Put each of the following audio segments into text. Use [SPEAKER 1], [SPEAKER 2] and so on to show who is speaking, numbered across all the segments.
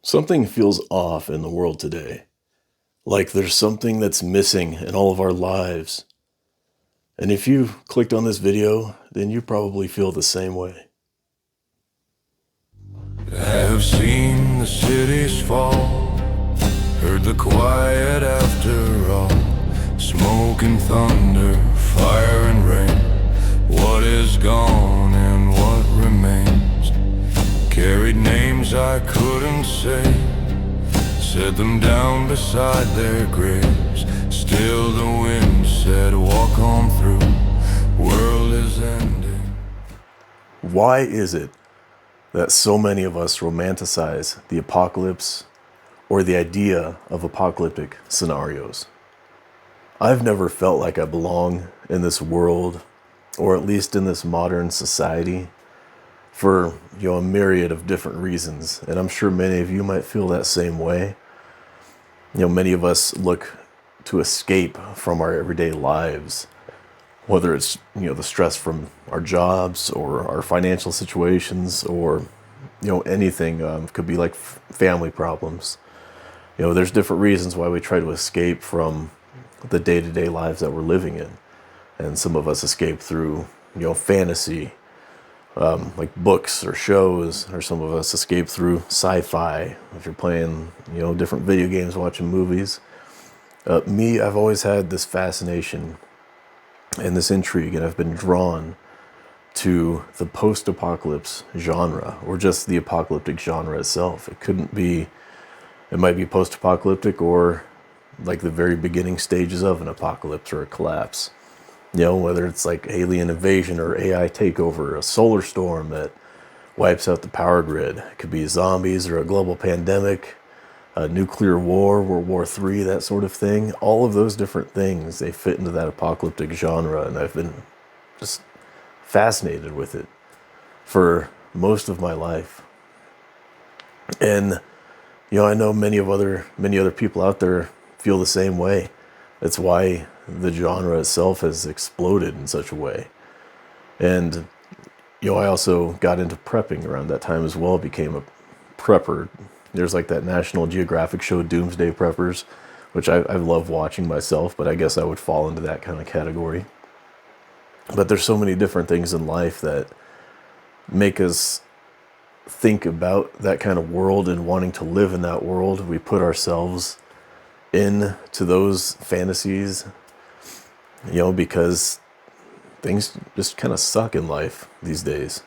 [SPEAKER 1] Something feels off in the world today. Like there's something that's missing in all of our lives. And if you clicked on this video, then you probably feel the same way.
[SPEAKER 2] I have seen the cities fall, heard the quiet after all, smoke and thunder, fire and rain. What is gone and what remains? Carried names I couldn't say, set them down beside their graves. Still the wind said walk on through, world is ending.
[SPEAKER 1] Why is it that so many of us romanticize the apocalypse or the idea of apocalyptic scenarios? I've never felt like I belong in this world, or at least in this modern society, for a myriad of different reasons. And I'm sure many of you might feel that same way. Many of us look to escape from our everyday lives, whether it's the stress from our jobs or our financial situations, or anything. Could be like family problems. There's different reasons why we try to escape from the day-to-day lives that we're living in. And some of us escape through fantasy, like books or shows, or some of us escape through sci-fi, if you're playing different video games, watching movies. I've always had this fascination and this intrigue, and I've been drawn to the post-apocalypse genre, or just the apocalyptic genre itself. It might be post-apocalyptic, or like the very beginning stages of an apocalypse or a collapse. Whether it's like alien invasion or AI takeover, a solar storm that wipes out the power grid. It could be zombies or a global pandemic, a nuclear war, World War III, that sort of thing. All of those different things, they fit into that apocalyptic genre, and I've been just fascinated with it for most of my life. And I know many other people out there feel the same way. That's why the genre itself has exploded in such a way. And I also got into prepping around that time as well, became a prepper. There's like that National Geographic show, Doomsday Preppers, which I love watching myself, but I guess I would fall into that kind of category. But there's so many different things in life that make us think about that kind of world and wanting to live in that world. We put ourselves into those fantasies, because things just kind of suck in life these days.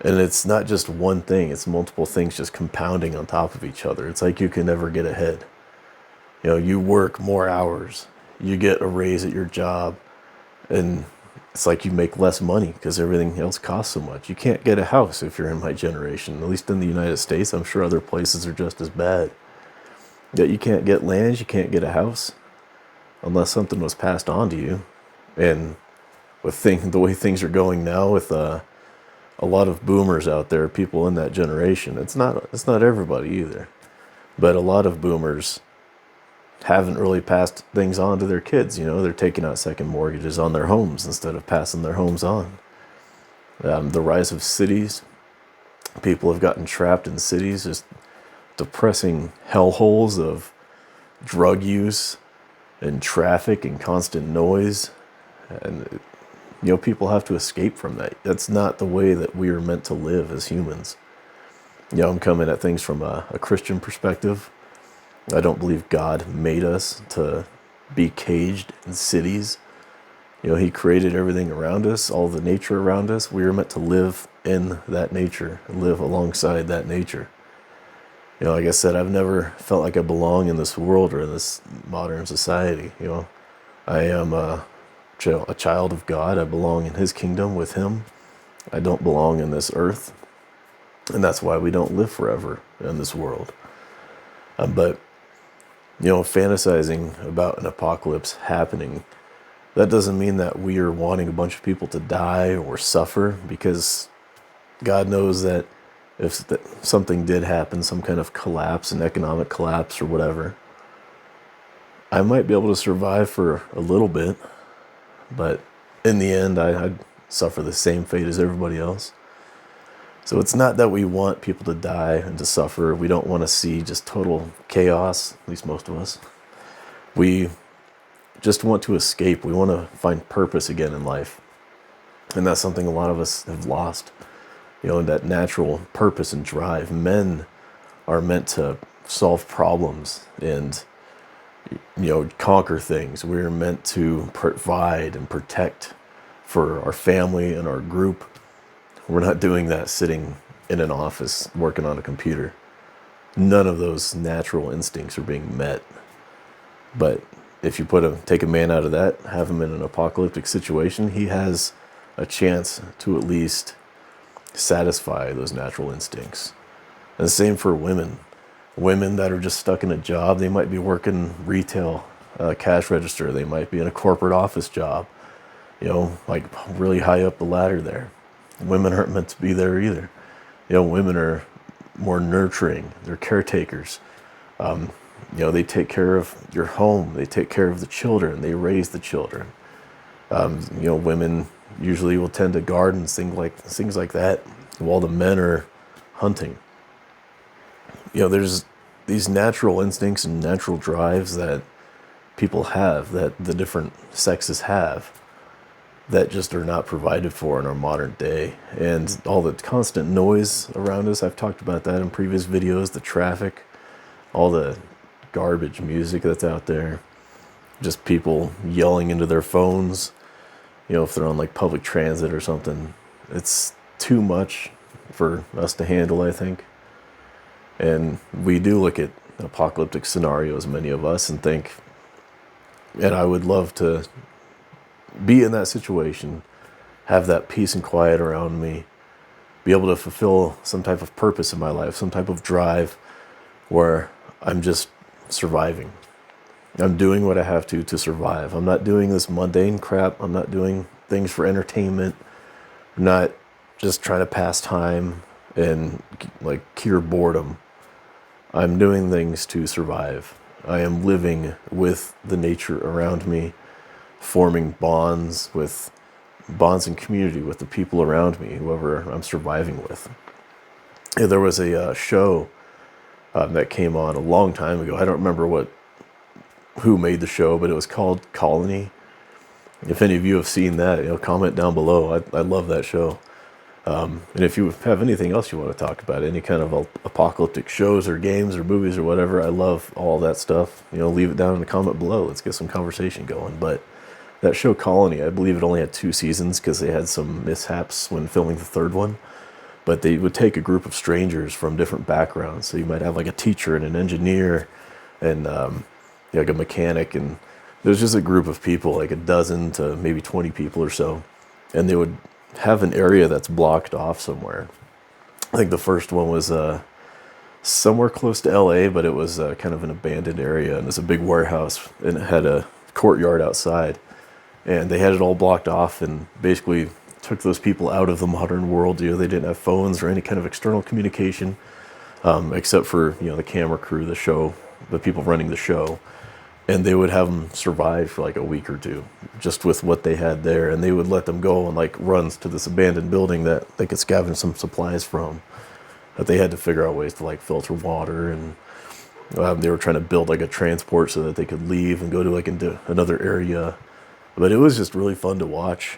[SPEAKER 1] And it's not just one thing, it's multiple things just compounding on top of each other. It's like you can never get ahead. You work more hours, you get a raise at your job, and it's like you make less money because everything else costs so much. You can't get a house if you're in my generation, at least in the United States. I'm sure other places are just as bad. Yet you can't get land, you can't get a house unless something was passed on to you. And with the way things are going now, with a lot of boomers out there, people in that generation, it's not everybody either, but a lot of boomers haven't really passed things on to their kids. They're taking out second mortgages on their homes instead of passing their homes on. The rise of cities, people have gotten trapped in cities, just depressing hellholes of drug use and traffic and constant noise. And people have to escape from that. That's not the way that we are meant to live as humans. I'm coming at things from a Christian perspective. I don't believe God made us to be caged in cities. He created everything around us, all the nature around us. We are meant to live in that nature, live alongside that nature. Like I said, I've never felt like I belong in this world or in this modern society. I am a child of God. I belong in His kingdom with Him. I don't belong in this earth. And that's why we don't live forever in this world. But fantasizing about an apocalypse happening, that doesn't mean that we are wanting a bunch of people to die or suffer, because God knows that if something did happen, some kind of collapse, an economic collapse or whatever, I might be able to survive for a little bit, but in the end, I'd suffer the same fate as everybody else. So it's not that we want people to die and to suffer. We don't want to see just total chaos, at least most of us. We just want to escape. We want to find purpose again in life. And that's something a lot of us have lost, that natural purpose and drive. Men are meant to solve problems and, conquer things. We're meant to provide and protect for our family and our group. We're not doing that sitting in an office working on a computer. None of those natural instincts are being met. But if you take a man out of that, have him in an apocalyptic situation, he has a chance to at least satisfy those natural instincts. And the same for women. Women that are just stuck in a job, they might be working retail, cash register. They might be in a corporate office job, like really high up the ladder there. Women aren't meant to be there either. Women are more nurturing. They're caretakers. They take care of your home. They take care of the children. They raise the children. Women usually will tend to gardens, things like that, while the men are hunting. There's these natural instincts and natural drives that people have, that the different sexes have, that just are not provided for in our modern day. And all the constant noise around us, I've talked about that in previous videos, the traffic, all the garbage music that's out there, just people yelling into their phones, if they're on like public transit or something. It's too much for us to handle, I think. And we do look at apocalyptic scenarios, many of us, and think, and I would love to be in that situation, have that peace and quiet around me, be able to fulfill some type of purpose in my life, some type of drive where I'm just surviving. I'm doing what I have to survive. I'm not doing this mundane crap. I'm not doing things for entertainment. I'm not just trying to pass time and like cure boredom. I'm doing things to survive. I am living with the nature around me, forming bonds and community with the people around me, whoever I'm surviving with. Yeah, there was a show that came on a long time ago. I don't remember who made the show, but it was called Colony. If any of you have seen that, comment down below. I love that show. And if you have anything else you want to talk about, any kind of apocalyptic shows or games or movies or whatever, I love all that stuff. Leave it down in the comment below. Let's get some conversation going. But that show Colony, I believe it only had 2 seasons because they had some mishaps when filming the 3rd one. But they would take a group of strangers from different backgrounds. So you might have like a teacher and an engineer and like a mechanic. And there's just a group of people, like a dozen to maybe 20 people or so. And they would have an area that's blocked off somewhere. I think the first one was somewhere close to LA, but it was kind of an abandoned area. And it's a big warehouse and it had a courtyard outside. And they had it all blocked off and basically took those people out of the modern world. They didn't have phones or any kind of external communication, except for the camera crew, the people running the show, and they would have them survive for like a week or 2, just with what they had there. And they would let them go on like runs to this abandoned building that they could scavenge some supplies from. But they had to figure out ways to like filter water, and they were trying to build like a transport so that they could leave and go to like into another area. But it was just really fun to watch.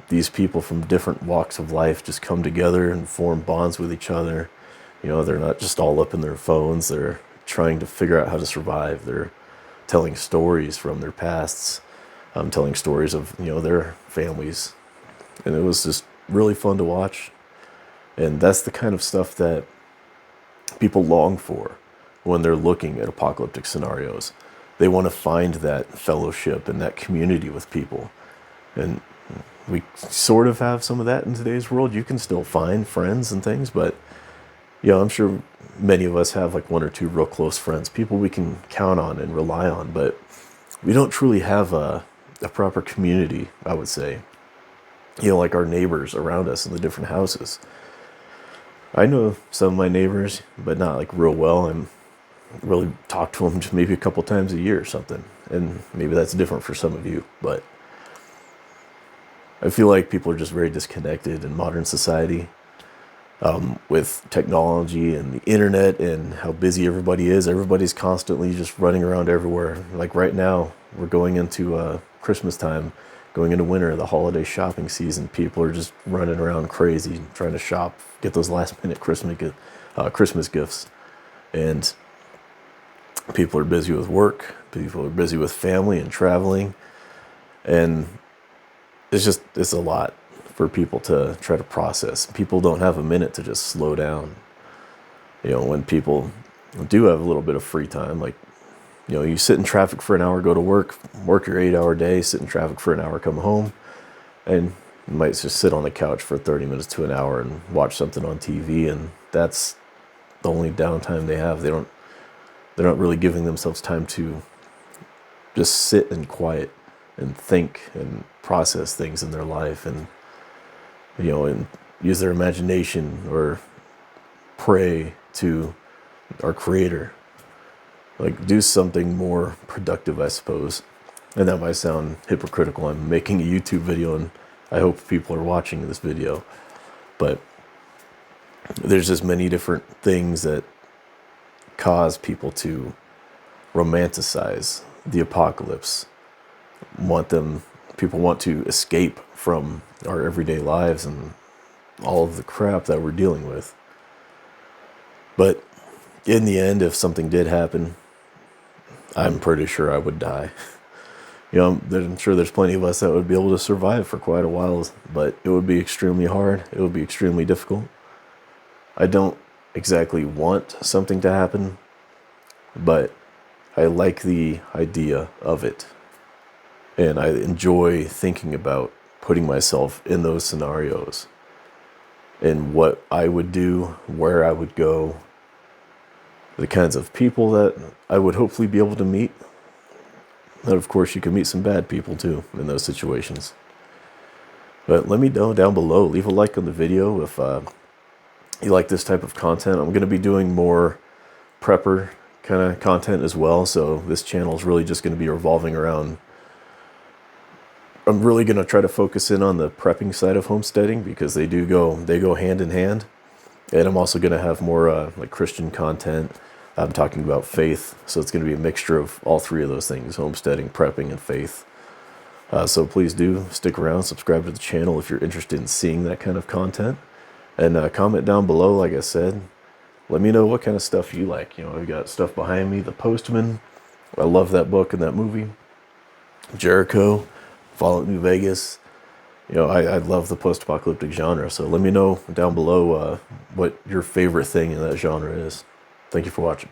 [SPEAKER 1] These people from different walks of life just come together and form bonds with each other. They're not just all up in their phones. They're trying to figure out how to survive. They're telling stories from their pasts, telling stories of, their families. And it was just really fun to watch. And that's the kind of stuff that people long for when they're looking at apocalyptic scenarios. They want to find that fellowship and that community with people. And we sort of have some of that in today's world. You can still find friends and things, but I'm sure many of us have like 1 or 2 real close friends, people we can count on and rely on, but we don't truly have a proper community, I would say. Like our neighbors around us in the different houses. I know some of my neighbors, but not like real well. I'm really talk to them just maybe a couple times a year or something. And maybe that's different for some of you, but I feel like people are just very disconnected in modern society. With technology and the internet and how busy everybody is, everybody's constantly just running around everywhere. Like right now, we're going into Christmas time, going into winter, the holiday shopping season. People are just running around crazy, trying to shop, get those last minute Christmas gifts. And people are busy with work, people are busy with family and traveling. And it's a lot for people to try to process. People don't have a minute to just slow down. When people do have a little bit of free time, like, you sit in traffic for an hour, go to work your 8-hour day, sit in traffic for an hour, come home, and you might just sit on the couch for 30 minutes to an hour and watch something on TV, and that's the only downtime they have. They're not really giving themselves time to just sit in quiet and think and process things in their life, and and use their imagination or pray to our Creator. Like, do something more productive, I suppose. And that might sound hypocritical. I'm making a YouTube video, and I hope people are watching this video. But there's just many different things that cause people to romanticize the apocalypse. People want to escape from our everyday lives and all of the crap that we're dealing with. But in the end, if something did happen, I'm pretty sure I would die. I'm sure there's plenty of us that would be able to survive for quite a while, but it would be extremely hard. It would be extremely difficult. I don't exactly want something to happen, but I like the idea of it. And I enjoy thinking about putting myself in those scenarios and what I would do, where I would go, the kinds of people that I would hopefully be able to meet. And of course, you can meet some bad people too in those situations. But let me know down below. Leave a like on the video if you like this type of content. I'm going to be doing more prepper kind of content as well. So this channel is really just going to be revolving around. I'm really going to try to focus in on the prepping side of homesteading, because they go hand in hand. And I'm also going to have more like Christian content. I'm talking about faith, so it's going to be a mixture of all three of those things: homesteading, prepping, and faith. So please do stick around, subscribe to the channel if you're interested in seeing that kind of content, and comment down below. Like I said, let me know what kind of stuff you like. I've got stuff behind me, The Postman. I love that book and that movie. Jericho, Fallout New Vegas. I love the post-apocalyptic genre, so let me know down below what your favorite thing in that genre is. Thank you for watching.